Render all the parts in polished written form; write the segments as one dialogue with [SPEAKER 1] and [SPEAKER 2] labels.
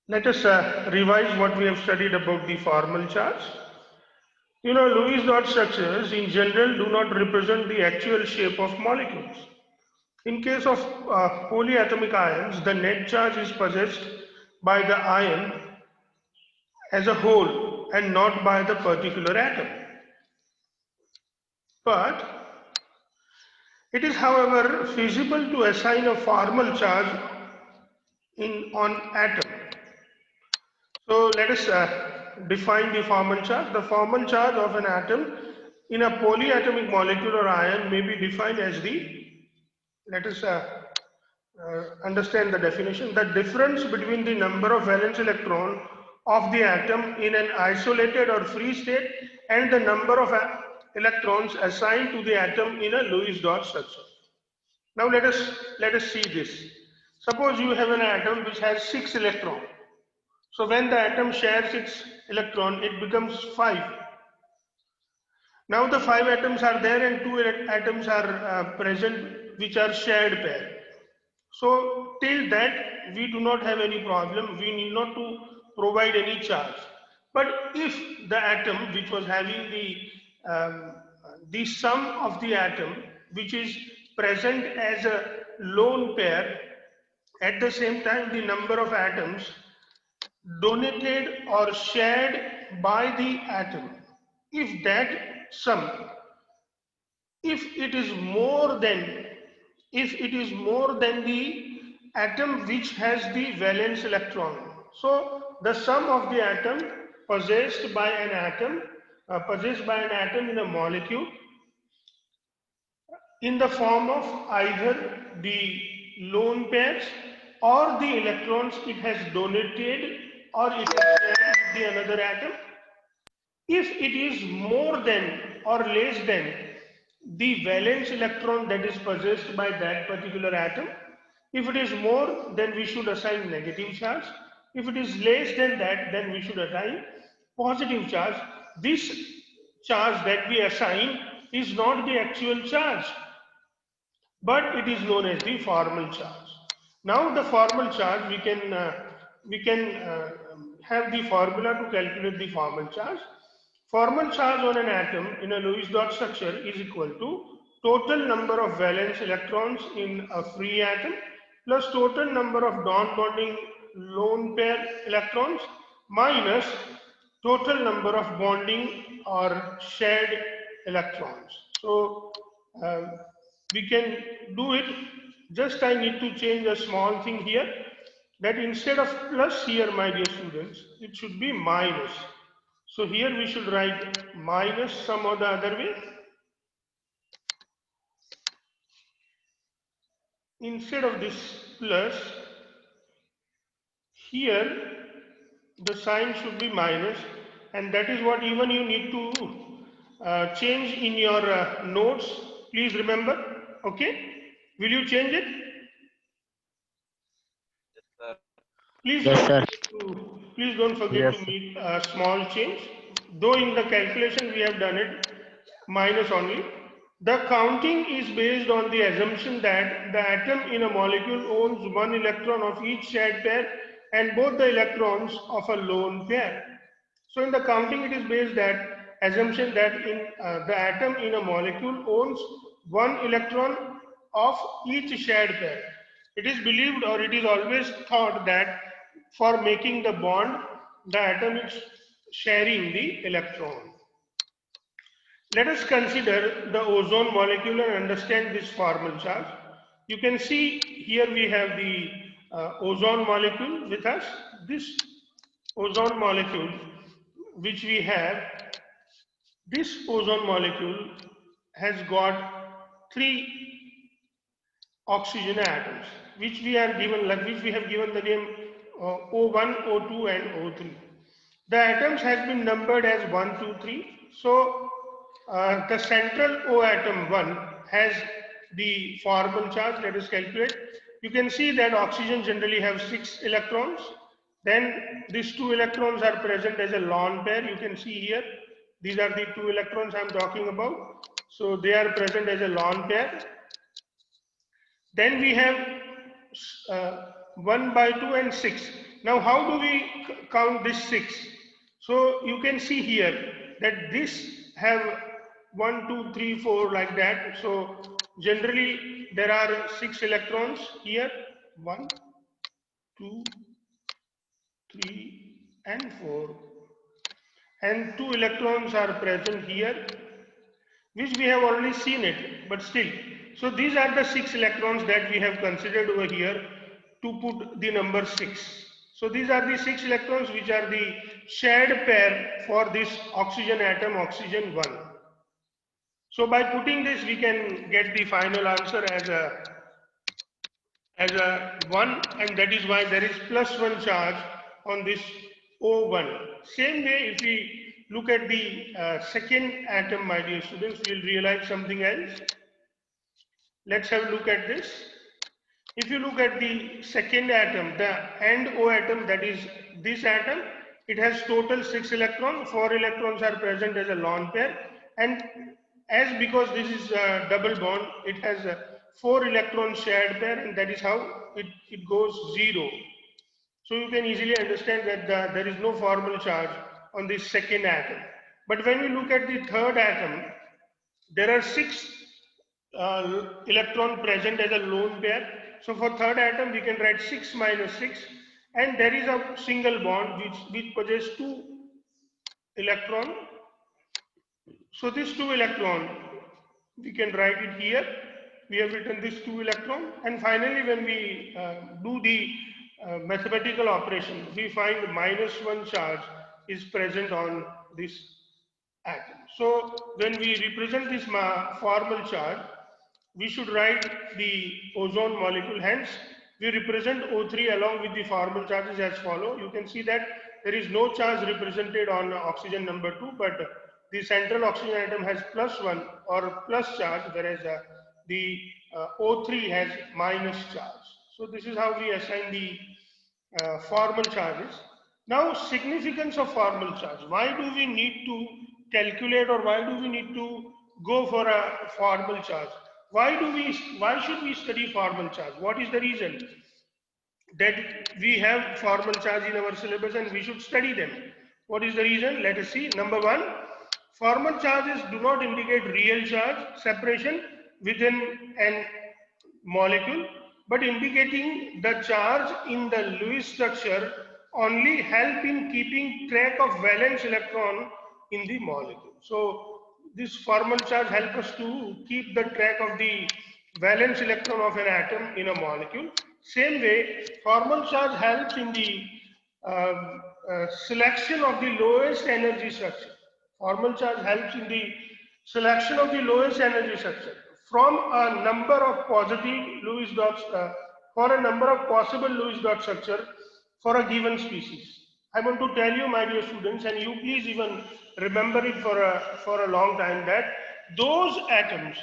[SPEAKER 1] Let us revise what we have studied about the formal charge. Lewis dot structures in general do not represent the actual shape of molecules. In case of polyatomic ions, the net charge is possessed by the ion as a whole and not by the particular atom. But it is, however, feasible to assign a formal charge on atom. So let us define the formal charge. The formal charge of an atom in a polyatomic molecule or ion may be defined as let us understand the definition. The difference between the number of valence electron of the atom in an isolated or free state and the number of electrons assigned to the atom in a Lewis dot structure. Now let us see this. Suppose you have an atom which has 6 electrons. So when the atom shares its electron, it becomes 5. Now the 5 atoms are there and 2 atoms are present which are shared pair. So till that we do not have any problem. We need not to provide any charge. But if the atom which was having the sum of the atom which is present as a lone pair, at the same time the number of atoms donated or shared by the atom, if that sum, if it is more than the atom which has the valence electron, so the sum of the atom possessed by an atom in a molecule in the form of either the lone pairs or the electrons it has donated or it has shared with the another atom, if it is more than or less than the valence electron that is possessed by that particular atom, if it is more, then we should assign negative charge. If it is less than that, then we should assign positive charge. This charge that we assign is not the actual charge, but it is known as the formal charge. Now the formal charge, we can have the formula to calculate the formal charge. Formal charge on an atom in a Lewis dot structure is equal to total number of valence electrons in a free atom plus total number of non-bonding lone pair electrons minus total number of bonding or shared electrons. So we can do it. Just I need to change a small thing here, that instead of plus here, my dear students, it should be minus. So here we should write minus some or the other way. Instead of this plus, here the sign should be minus, and that is what even you need to change in your notes. Please remember, okay? Will you change it? Please
[SPEAKER 2] Yes,
[SPEAKER 1] don't
[SPEAKER 2] sir.
[SPEAKER 1] forget to make a small change. Though in the calculation we have done it minus only. The counting is based on the assumption that the atom in a molecule owns one electron of each shared pair and both the electrons of a lone pair. So in the counting it is based that assumption that the atom in a molecule owns one electron of each shared pair. It is believed or it is always thought that for making the bond, the atom is sharing the electron. Let us consider the ozone molecule and understand this formal charge. You can see here we have the ozone molecule with us. This ozone molecule which we have, this ozone molecule has got 3 oxygen atoms which we are given, like which we have given the name O1, O2 and O3. The atoms has been numbered as 1, 2, 3. So the central O atom 1 has the formal charge. Let us calculate. You can see that oxygen generally have 6 electrons. Then these 2 electrons are present as a lone pair. You can see here, these are the 2 electrons I am talking about. So they are present as a lone pair. Then we have 1 by 2 and 6. Now how do we count this 6? So you can see here that this have 1, 2, 3, 4 like that. So generally there are 6 electrons here, 1, 2, 3 and 4, and 2 electrons are present here, which we have already seen it, but still. So these are the 6 electrons that we have considered over here to put the number 6. So these are the 6 electrons which are the shared pair for this oxygen atom, oxygen 1. So by putting this, we can get the final answer as a 1, and that is why there is +1 charge on this O1. Same way, if we look at the second atom, my dear students, we will realize something else. Let's have a look at this. If you look at the second atom, the end O atom, that is this atom, it has total 6 electrons. 4 electrons are present as a lone pair, and as because this is a double bond, it has a 4 electron shared pair, and that is how it goes 0. So you can easily understand that there is no formal charge on this second atom. But when we look at the third atom, there are 6 electron present as a lone pair. So for third atom, we can write 6 minus 6, and there is a single bond which possesses 2 electron. So this 2 electron, we can write it here. We have written this 2 electron, and finally when we do the mathematical operation, we find -1 charge is present on this atom. So when we represent this formal charge, we should write the ozone molecule. Hence, we represent O3 along with the formal charges as follow. You can see that there is no charge represented on oxygen number 2, but the central oxygen atom has +1 or plus charge, whereas the O3 has minus charge. So this is how we assign the formal charges. Now, significance of formal charge. Why do we need to calculate, or why do we need to go for a formal charge? Why should we study formal charge? What is the reason that we have formal charge in our syllabus and we should study them? What is the reason? Let us see. Number 1, formal charges do not indicate real charge separation within an molecule, but indicating the charge in the Lewis structure only help in keeping track of valence electron in the molecule. So this formal charge helps us to keep the track of the valence electron of an atom in a molecule. Same way, formal charge helps in the selection of the lowest energy structure. Formal charge helps in the selection of the lowest energy structure from a number of positive Lewis dots, for a number of possible Lewis dot structure for a given species. I want to tell you, my dear students, and you please even remember it for a long time, that those atoms,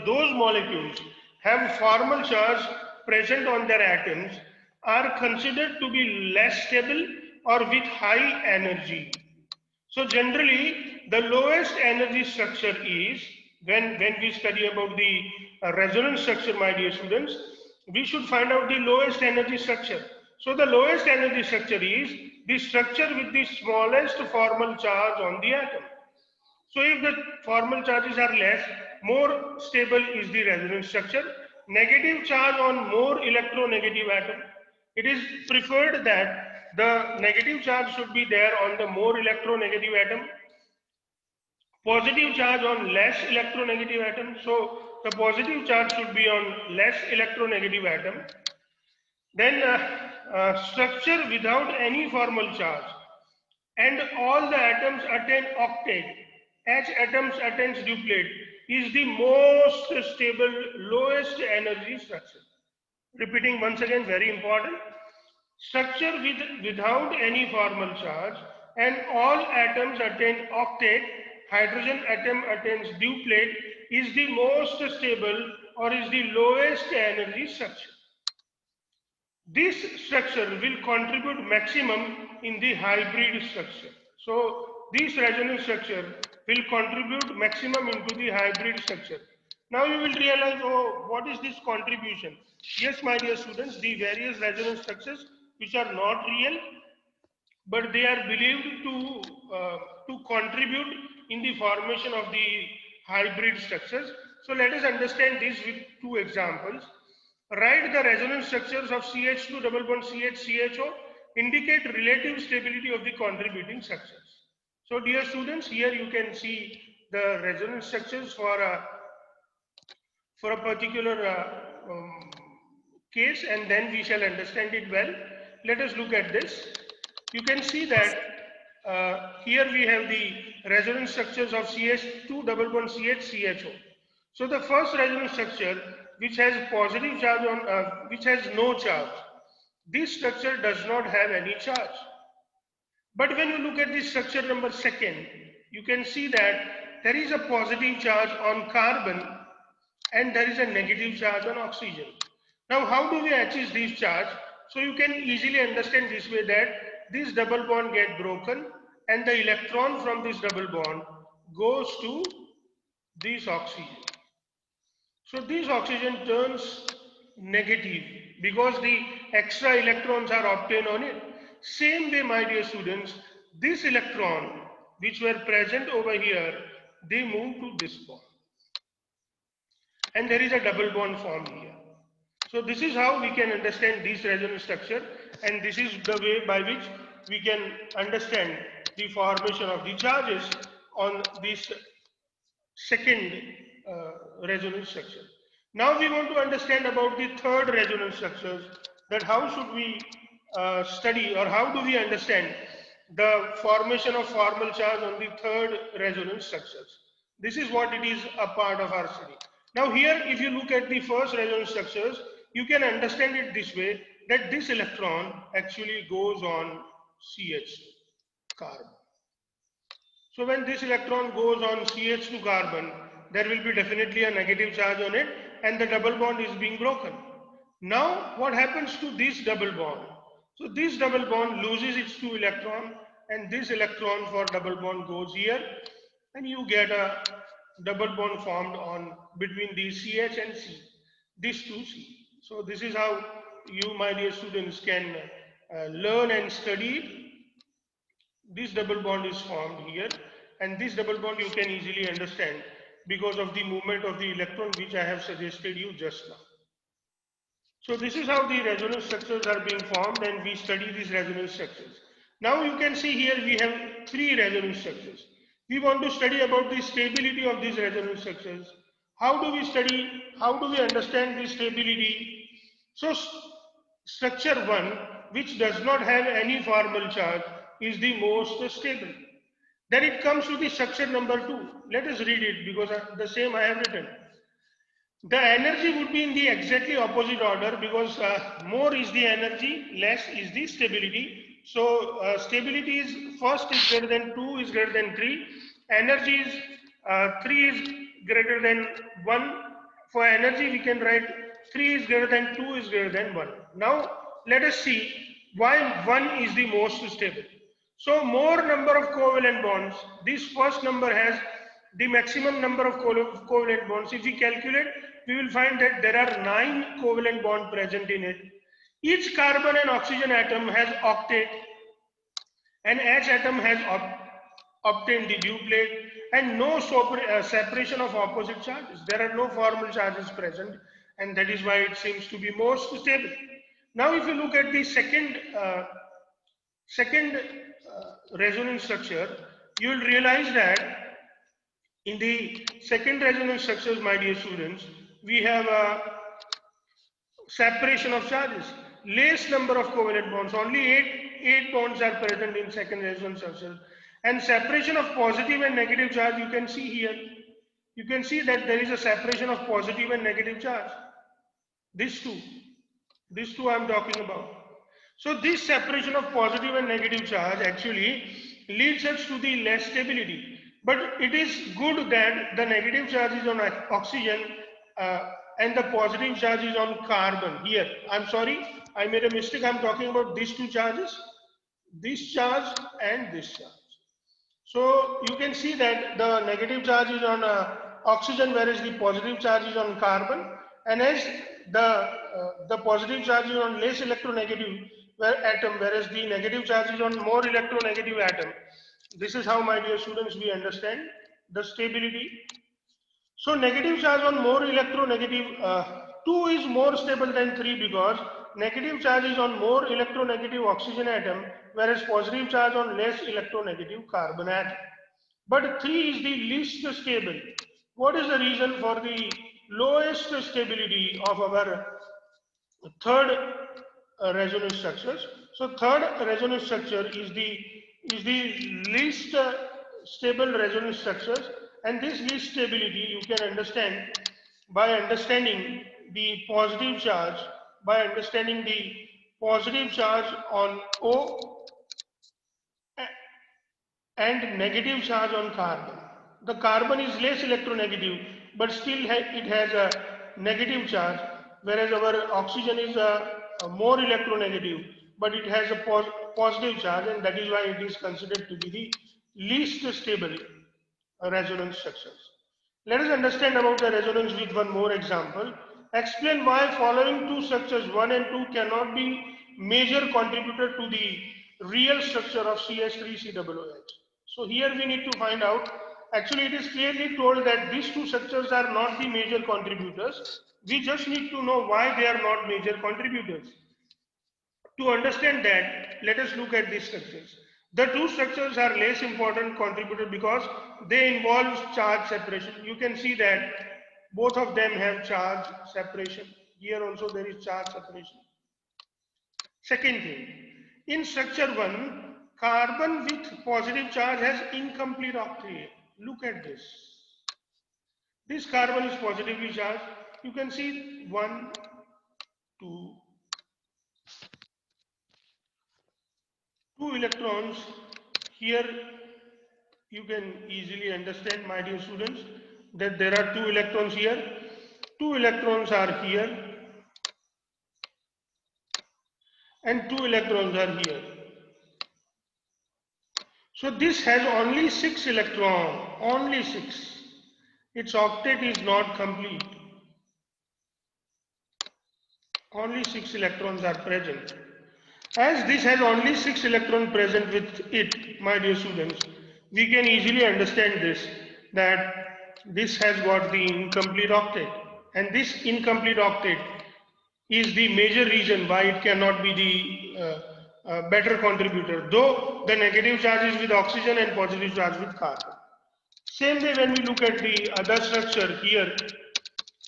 [SPEAKER 1] those molecules have formal charge present on their atoms are considered to be less stable or with high energy. So generally, the lowest energy structure is, when we study about the resonance structure, my dear students, we should find out the lowest energy structure. So the lowest energy structure is the structure with the smallest formal charge on the atom. So if the formal charges are less, more stable is the resonance structure. Negative charge on more electronegative atom. It is preferred that the negative charge should be there on the more electronegative atom. Positive charge on less electronegative atom. So the positive charge should be on less electronegative atom. Then structure without any formal charge, and all the atoms attain octet. H atoms attains duplet is the most stable, lowest energy structure. Repeating once again, very important. Structure without any formal charge, and all atoms attain octet. Hydrogen atom attains duplet is the most stable or is the lowest energy structure. This structure will contribute maximum in the hybrid structure. So this resonance structure will contribute maximum into the hybrid structure. Now you will realize, oh, what is this contribution? Yes, my dear students, the various resonance structures which are not real, but they are believed to contribute in the formation of the hybrid structures. So let us understand this with two examples. Write the resonance structures of CH2 double bond CH CHO indicate relative stability of the contributing structures. So dear students, here you can see the resonance structures for a particular case, and then we shall understand it well. Let us look at this. You can see that here we have the resonance structures of CH2 double bond CH CHO. So the first resonance structure which has positive charge on which has no charge, this structure does not have any charge. But when you look at the structure number second, you can see that there is a positive charge on carbon and there is a negative charge on oxygen. Now, how do we achieve this charge? So you can easily understand this way, that this double bond get broken and the electron from this double bond goes to this oxygen. So this oxygen turns negative because the extra electrons are obtained on it. Same way, my dear students, this electron which were present over here, they move to this bond. And there is a double bond formed here. So this is how we can understand this resonance structure, and this is the way by which we can understand the formation of the charges on this second resonance structure. Now we want to understand about the third resonance structures, that how should we study, or how do we understand the formation of formal charge on the third resonance structures. This is what it is a part of our study. Now here, if you look at the first resonance structures, you can understand it this way, that this electron actually goes on CH carbon. So when this electron goes on CH2 carbon, there will be definitely a negative charge on it, and the double bond is being broken. Now what happens to this double bond? So this double bond loses its 2 electron, and this electron for double bond goes here, and you get a double bond formed on between the CH and C, this 2C. So this is how you, my dear students, can learn and study it. This double bond is formed here, and this double bond you can easily understand because of the movement of the electron which I have suggested you just now. So this is how the resonance structures are being formed, and we study these resonance structures. Now you can see here we have 3 resonance structures. We want to study about the stability of these resonance structures. How do we study, how do we understand the stability? So structure 1, which does not have any formal charge, is the most stable. Then it comes to the structure number 2. Let us read it because the same I have written. The energy would be in the exactly opposite order, because more is the energy, less is the stability. So stability is first is greater than 2 is greater than 3. Energy is 3 is greater than 1. For energy we can write 3 is greater than 2 is greater than 1. Now let us see why 1 is the most stable. So more number of covalent bonds. This first number has the maximum number of covalent bonds. If we calculate, we will find that there are 9 covalent bonds present in it. Each carbon and oxygen atom has octet, and each atom has obtained the duplet, and no separation of opposite charges. There are no formal charges present, and that is why it seems to be most stable. Now if you look at the second resonance structure, you will realize that in the second resonance structures, my dear students, we have a separation of charges. Less number of covalent bonds, only 8 bonds are present in second resonance structure. And separation of positive and negative charge, you can see here. You can see that there is a separation of positive and negative charge. These two I am talking about. So this separation of positive and negative charge actually leads us to the less stability. But it is good that the negative charge is on oxygen and the positive charge is on carbon. Here, I'm sorry, I made a mistake. I'm talking about these 2 charges, this charge and this charge. So you can see that the negative charge is on oxygen, whereas the positive charge is on carbon, and as the positive charge is on less electronegative atom, whereas the negative charge is on more electronegative atom. This is how, my dear students, we understand the stability. So negative charge on more electronegative, 2 is more stable than 3 because negative charge is on more electronegative oxygen atom, whereas positive charge on less electronegative carbon atom. But 3 is the least stable. What is the reason for the lowest stability of our third resonance structures? So third resonance structure is the least stable resonance structures, and this least stability you can understand by understanding the positive charge, on O and negative charge on carbon. The carbon is less electronegative, but still it has a negative charge, whereas our oxygen is a more electronegative, but it has a positive charge, and that is why it is considered to be the least stable resonance structures. Let us understand about the resonance with one more example. Explain why following two structures 1 and 2 cannot be major contributor to the real structure of CH3COOH. So here we need to find out, actually it is clearly told that these two structures are not the major contributors. We just need to know why they are not major contributors. To understand that, let us look at these structures. The two structures are less important contributor because they involve charge separation. You can see that both of them have charge separation. Here also there is charge separation. Second thing, in structure 1, carbon with positive charge has incomplete octet. Look at this. This carbon is positively charged. You can see 1, 2, 2 electrons. Here you can easily understand, my dear students, that there are 2 electrons here. 2 electrons are here and 2 electrons are here. So this has only 6 electrons, only 6. Its octet is not complete. Only 6 electrons are present. As this has only 6 electrons present with it, my dear students, we can easily understand this, that this has got the incomplete octet, and this incomplete octet is the major reason why it cannot be the better contributor, though the negative charge is with oxygen and positive charge with carbon. Same way, when we look at the other structure here,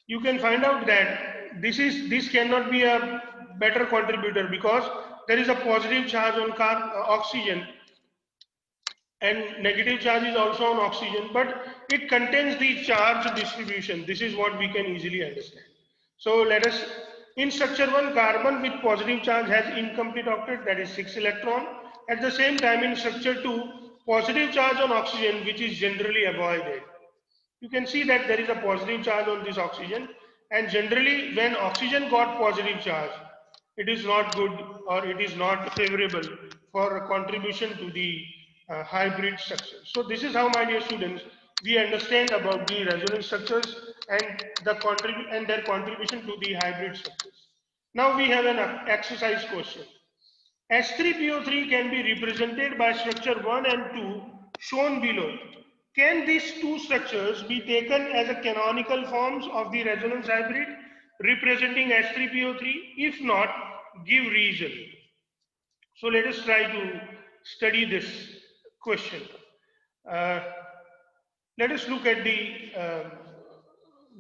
[SPEAKER 1] you can find out that this cannot be a better contributor because there is a positive charge on oxygen and negative charge is also on oxygen, but it contains the charge distribution. This is what we can easily understand. So let us, in structure 1, carbon with positive charge has incomplete octet, that is 6 electron. At the same time, in structure 2, positive charge on oxygen, which is generally avoided. You can see that there is a positive charge on this oxygen, and generally when oxygen got positive charge, it is not good or it is not favorable for a contribution to the hybrid structure. So this is how, my dear students, we understand about the resonance structures and their contribution to the hybrid structures. Now we have an exercise question. H3PO3 can be represented by structure 1 and 2 shown below. Can these two structures be taken as a canonical forms of the resonance hybrid representing H3PO3? If not, give reason. So let us try to study this question. Let us look at the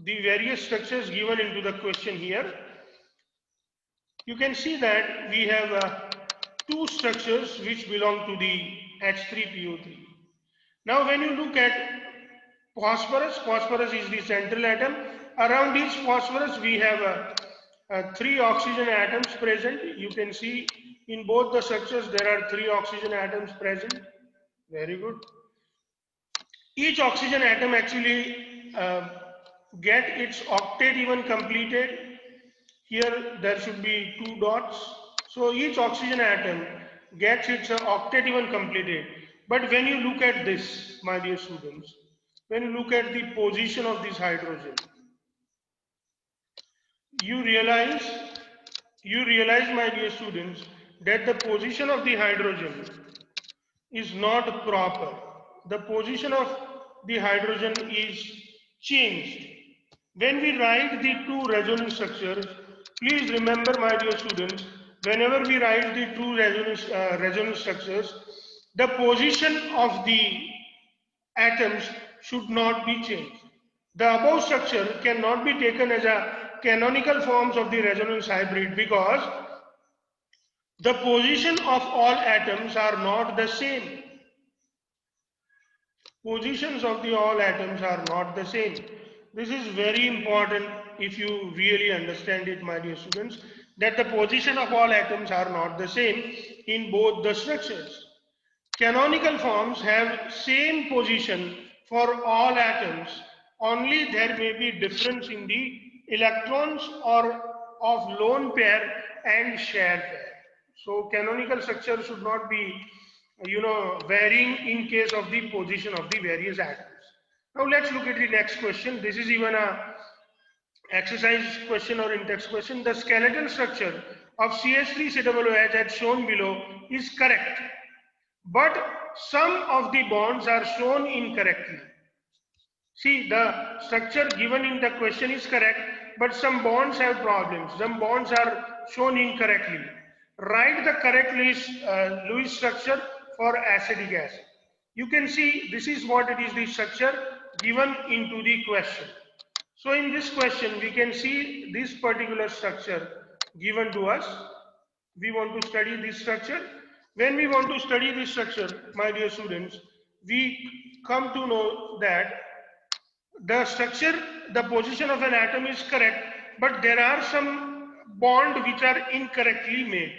[SPEAKER 1] various structures given into the question here. You can see that we have two structures which belong to the H3PO3. Now when you look at phosphorus, phosphorus is the central atom. Around each phosphorus we have 3 oxygen atoms present. You can see in both the structures there are 3 oxygen atoms present. Very good. Each oxygen atom actually get its octet even completed. Here there should be 2 dots. So each oxygen atom gets its octet even completed. But when you look at this, my dear students, when you look at the position of this hydrogen, you realize, my dear students, that the position of the hydrogen is not proper. The position of the hydrogen is changed. When we write the two resonance structures, please remember, my dear students, whenever we write the two resonance structures, the position of the atoms should not be changed. The above structure cannot be taken as a canonical forms of the resonance hybrid because the position of all atoms are not the same. Positions of the all atoms are not the same. This is very important if you really understand it, my dear students, that the position of all atoms are not the same in both the structures. Canonical forms have same position for all atoms, only there may be difference in the electrons or of lone pair and shared pair. So canonical structure should not be, varying in case of the position of the various atoms. Now let's look at the next question. This is even a exercise question or in-text question. The skeletal structure of CH3COOH as shown below is correct, but some of the bonds are shown incorrectly. See, the structure given in the question is correct, but some bonds have problems. Some bonds are shown incorrectly. Write the correct Lewis structure for acetic acid. You can see this is what it is, the structure given into the question. So in this question, we can see this particular structure given to us. We want to study this structure. When we want to study this structure, my dear students, we come to know that the structure, the position of an atom is correct, but there are some bonds which are incorrectly made.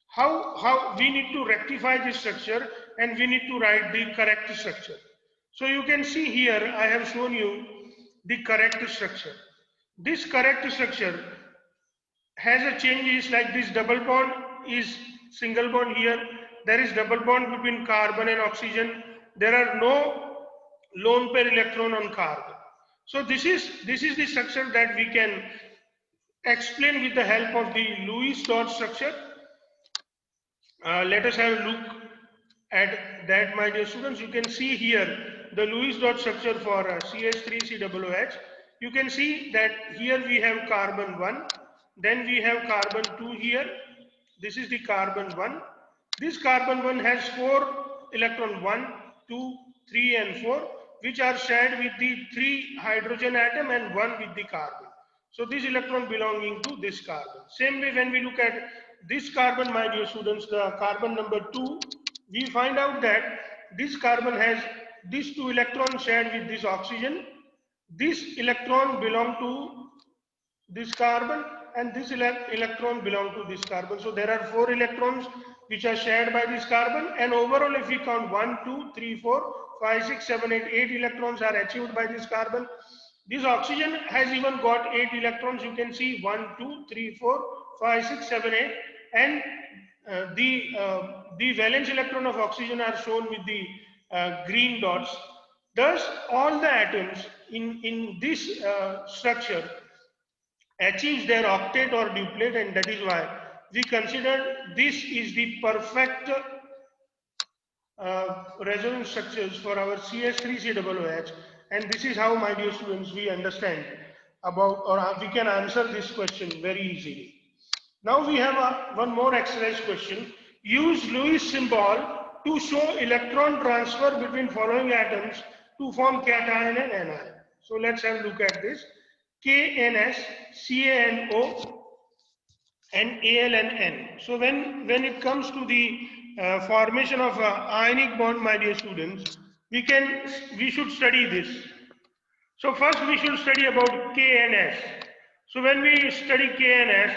[SPEAKER 1] How we need to rectify this structure and we need to write the correct structure. So you can see here, I have shown you the correct structure. This correct structure has a change is like this: double bond is single bond here. There is double bond between carbon and oxygen. There are no lone pair electron on carbon. So this is the structure that we can explain with the help of the Lewis dot structure. Let us have a look at that, my dear students. You can see here the Lewis dot structure for CH3COOH. You can see that here we have carbon 1, then we have carbon 2 here. This is the carbon 1. This carbon 1 has 4 electron, 1, 2, 3 and 4, which are shared with the 3 hydrogen atom and 1 with the carbon. So this electron belonging to this carbon. Same way when we look at this carbon, my dear students, the carbon number 2, we find out that this carbon has these 2 electrons shared with this oxygen. This electron belong to this carbon and this electron belong to this carbon. So there are 4 electrons which are shared by this carbon, and overall if we count 1, 2, 3, 4, 5, 6, 7, 8, 8 electrons are achieved by this carbon. This oxygen has even got 8 electrons. You can see 1, 2, 3, 4, 5, 6, 7, 8, and the valence electron of oxygen are shown with the green dots. Thus, all the atoms in this structure achieves their octet or duplet, and that is why we consider this is the perfect resonance structures for our CH3COOH, and this is how, my dear students, we understand about, or we can answer this question very easily. Now we have one more exercise question. Use Lewis symbol to show electron transfer between following atoms to form cation and anion. So let's have a look at this. KNS, CaNO, and Al and N. So when it comes to the formation of ionic bond, my dear students, we should study this. So first we should study about KNS. So when we study KNS,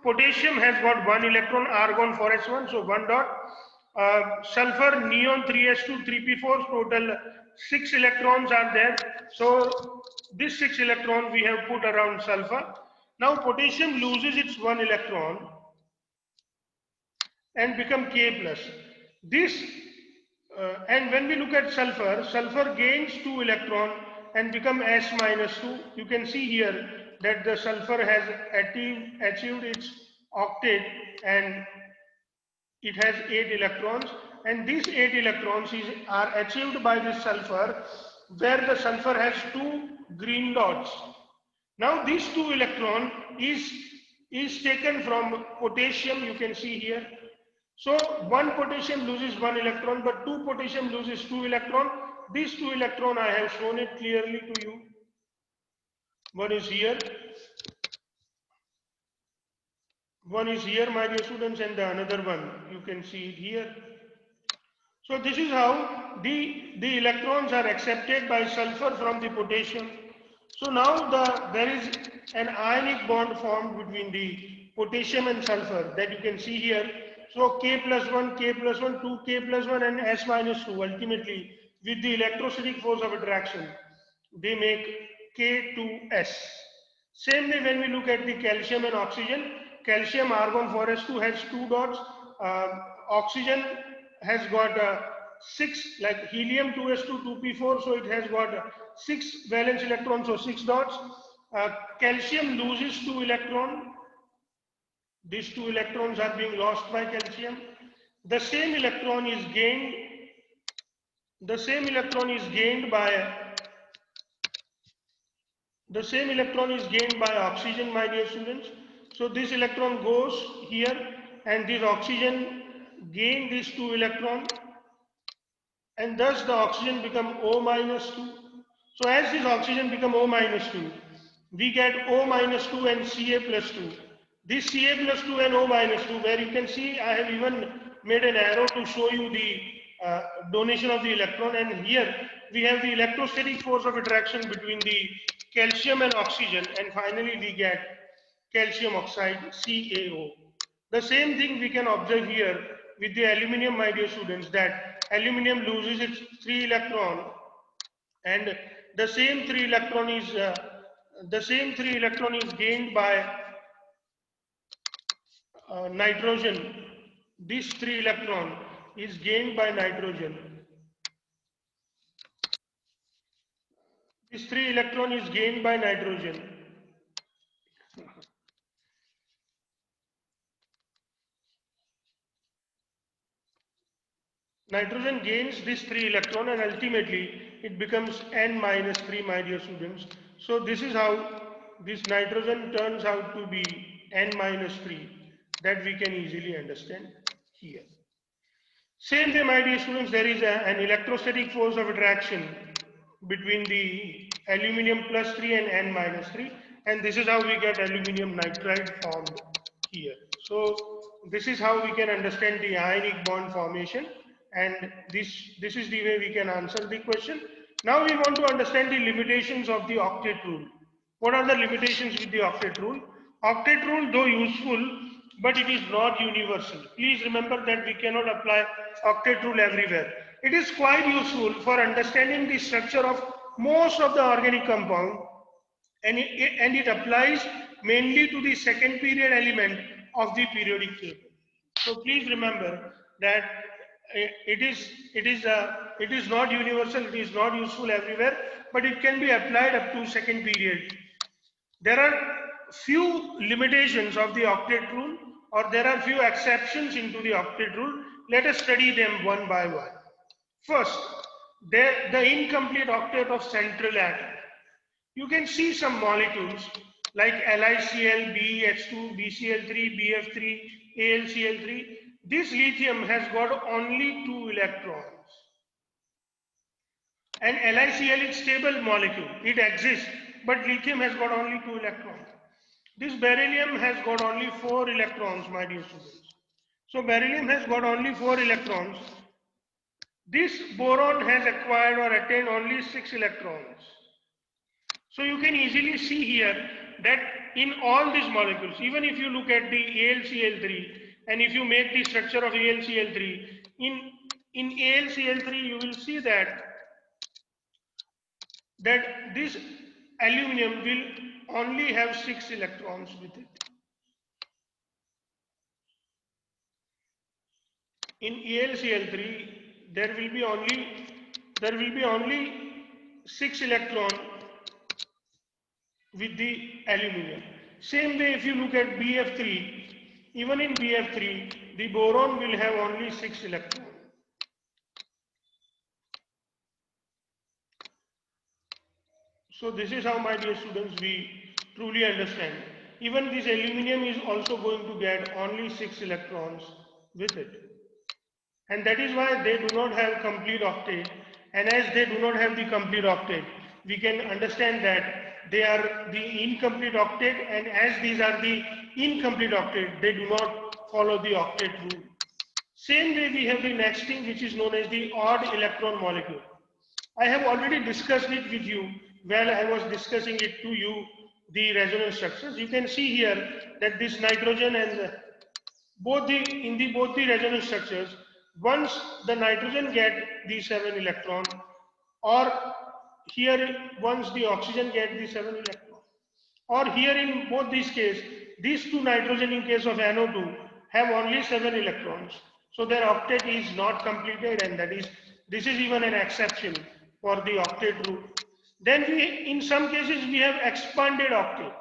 [SPEAKER 1] potassium has got 1 electron, argon 4s1, so 1 dot. Sulfur, neon 3s2, 3p4, total 6 electrons are there. So this 6 electron we have put around sulfur. Now potassium loses its 1 electron and become K plus. This And when we look at sulfur, sulfur gains 2 electron and become S minus 2. You can see here that the sulfur has achieved its octet and it has 8 electrons, and these 8 electrons are achieved by this sulfur where the sulfur has 2 green dots. Now this 2 electron is taken from potassium, you can see here. So one potassium loses 1 electron, but 2 potassium loses 2 electron. These 2 electron I have shown it clearly to you. One is here, my dear students, and the another one you can see it here. So this is how the electrons are accepted by sulfur from the potassium. So now there is an ionic bond formed between the potassium and sulfur that you can see here. So K plus 1, 2K plus 1 and S minus 2 ultimately with the electrostatic force of attraction they make K2S. Same way when we look at the calcium and oxygen, calcium argon 4s2 has 2 dots, oxygen has got 6, like helium 2s2 2p4, so it has got 6 valence electrons, so 6 dots. Calcium loses 2 electrons. These 2 electrons are being lost by calcium. The same electron is gained. The same electron is gained by oxygen, my dear students. So this electron goes here, and this oxygen gain these 2 electrons, and thus the oxygen become O minus 2. So as this oxygen become O minus 2, we get O minus 2 and Ca plus 2. This Ca plus 2 and O minus 2, where you can see I have even made an arrow to show you the donation of the electron, and here we have the electrostatic force of attraction between the calcium and oxygen, and finally we get calcium oxide, CaO. The same thing we can observe here with the aluminium, my dear students, that aluminium loses its 3 electron, and the same 3 electron is gained by nitrogen. This 3 electron is gained by nitrogen. This 3 electron is gained by nitrogen. Nitrogen gains this 3 electron and ultimately it becomes N minus 3, my dear students. So this is how this nitrogen turns out to be N minus 3, that we can easily understand here. Same way, my dear students, there is an electrostatic force of attraction between the aluminium plus 3 and N minus 3, and this is how we get aluminium nitride formed here. So this is how we can understand the ionic bond formation, and this is the way we can answer the question. Now we want to understand the limitations of the octet rule. What are the limitations with the octet rule? Octet rule, though useful, but it is not universal. Please remember that we cannot apply octet rule everywhere. It is quite useful for understanding the structure of most of the organic compound, and it applies mainly to the second period element of the periodic table. So please remember that it is not universal, it is not useful everywhere, but it can be applied up to second period. There are few limitations of the octet rule, or there are few exceptions into the octet rule. Let us study them one by one. First, the incomplete octet of central atom. You can see some molecules like LiCl, BH2, BCl3, BF3, AlCl3. This lithium has got only 2 electrons. And LiCl is stable molecule. It exists, but lithium has got only 2 electrons. This beryllium has got only 4 electrons, my dear students. So beryllium has got only 4 electrons. This boron has acquired or attained only 6 electrons. So you can easily see here that in all these molecules, even if you look at the AlCl3, and if you make the structure of AlCl3, in AlCl3 you will see that this aluminum will only have 6 electrons with it. In AlCl3, there will be only 6 electron with the aluminium. Same way, if you look at BF3, even in BF3, the boron will have only 6 electrons. So this is how, my dear students, we truly understand. Even this aluminium is also going to get only 6 electrons with it. And that is why they do not have complete octet. And as they do not have the complete octet, we can understand that they are the incomplete octet, and as these are the incomplete octet, they do not follow the octet rule. Same way we have the next thing, which is known as the odd electron molecule. I have already discussed it with you while I was discussing it to you, the resonance structures. You can see here that this nitrogen and both the resonance structures, once the nitrogen get the 7 electron, or here once the oxygen get the 7 electron, or here in both these cases, these two nitrogen in case of NO2 have only 7 electrons. So their octet is not completed, and this is even an exception for the octet rule. Then in some cases we have expanded octet.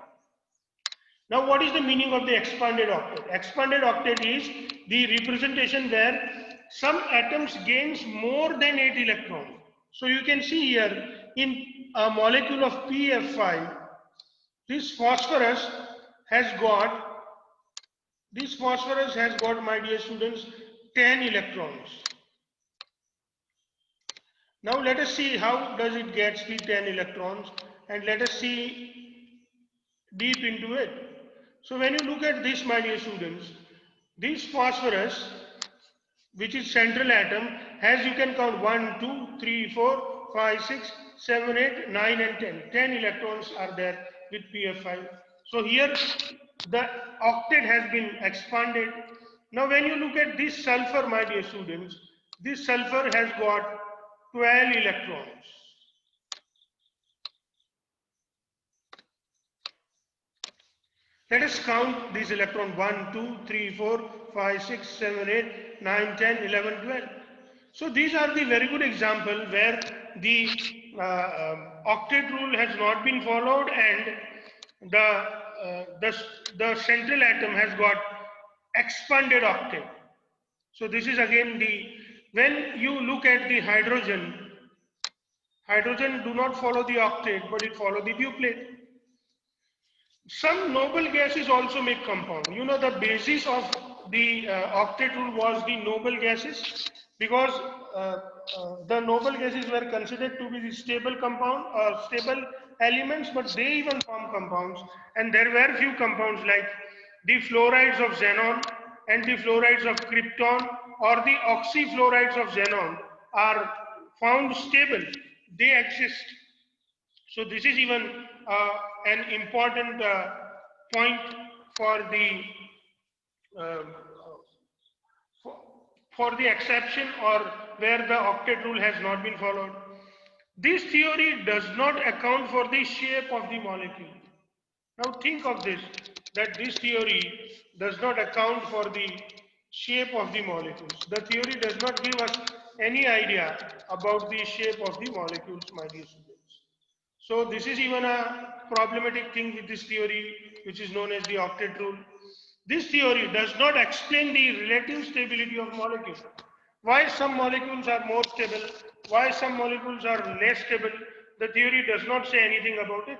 [SPEAKER 1] Now what is the meaning of the expanded octet? Expanded octet is the representation where some atoms gains more than 8 electrons. So you can see here in a molecule of PF5, this phosphorus has got, my dear students, 10 electrons. Now let us see how does it get the 10 electrons, and let us see deep into it. So when you look at this, my dear students, this phosphorus, which is central atom, has, you can count 1, 2, 3, 4, 5, 6, 7, 8, 9 and 10. 10 electrons are there with PF5. So here the octet has been expanded. Now when you look at this sulfur, my dear students, this sulfur has got 12 electrons. Let us count these electrons: 1, 2, 3, 4, 5, 6, 7, 8, 9, 10, 11, 12. So these are the very good example where the octet rule has not been followed, and the central atom has got expanded octet. So this is again when you look at the hydrogen do not follow the octet, but it follow the duplet. Some noble gases also make compound. You know, the basis of the octet rule was the noble gases, because the noble gases were considered to be the stable compound or stable elements, but they even form compounds. And there were few compounds like the fluorides of xenon and the fluorides of krypton, or the oxyfluorides of xenon are found stable. They exist. So this is even an important point for the um, for the exception, or where the octet rule has not been followed. This theory does not account for the shape of the molecule. Now think of this, that this theory does not account for the shape of the molecules. The theory does not give us any idea about the shape of the molecules, my dear students. So this is even a problematic thing with this theory, which is known as the octet rule. This theory does not explain the relative stability of molecules. Why some molecules are more stable, why some molecules are less stable, the theory does not say anything about it.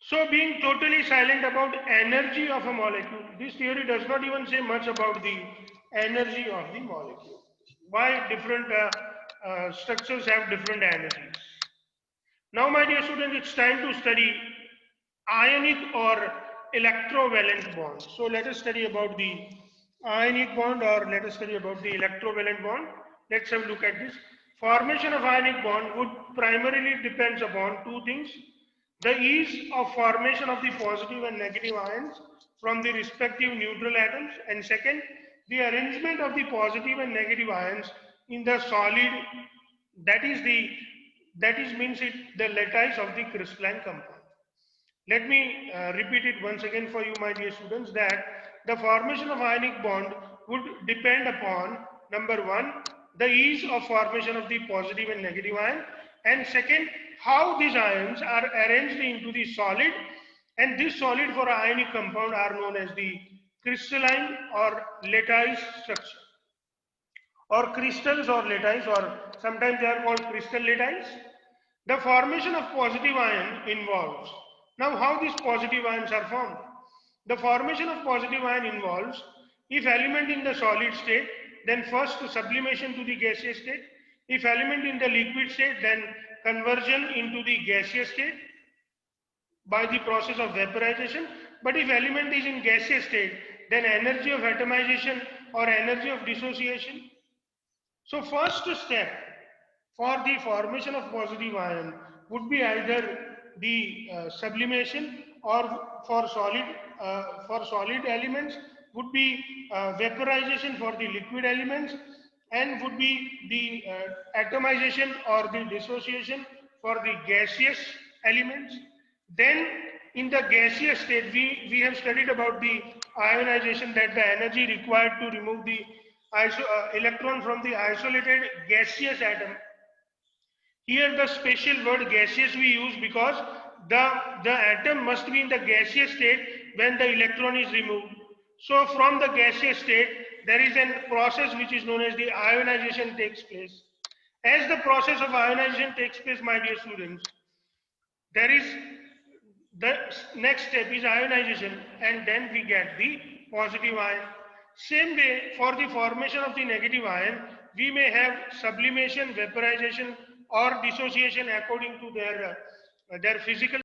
[SPEAKER 1] So being totally silent about energy of a molecule, this theory does not even say much about the energy of the molecule. Why different structures have different energies. Now my dear students, it's time to study ionic or electrovalent bond. So let us study about the ionic bond, or let us study about the electrovalent bond. Let's have a look at this. Formation of ionic bond would primarily depends upon two things: the ease of formation of the positive and negative ions from the respective neutral atoms, and second, the arrangement of the positive and negative ions in the solid, that is the lattice of the crystalline compound. Let me repeat it once again for you, my dear students, that the formation of ionic bond would depend upon number one, the ease of formation of the positive and negative ion, and second, how these ions are arranged into the solid, and this solid for ionic compound are known as the crystalline or lattice structure, or crystals or lattice, or sometimes they are called crystal lattice. The formation of positive ion involves, now how these positive ions are formed? The formation of positive ion involves, if element in the solid state, then first sublimation to the gaseous state. If element in the liquid state, then conversion into the gaseous state by the process of vaporization. But if element is in gaseous state, then energy of atomization or energy of dissociation. So first step for the formation of positive ion would be either the sublimation, or for solid elements would be vaporization for the liquid elements, and would be the atomization or the dissociation for the gaseous elements. Then in the gaseous state, we have studied about the ionization, that the energy required to remove the electron from the isolated gaseous atom. Here the special word gaseous we use because the atom must be in the gaseous state when the electron is removed. So from the gaseous state, there is a process which is known as the ionization takes place. As the process of ionization takes place, my dear students, there is the next step is ionization, and then we get the positive ion. Same way, for the formation of the negative ion, we may have sublimation, vaporization, or dissociation according to their physical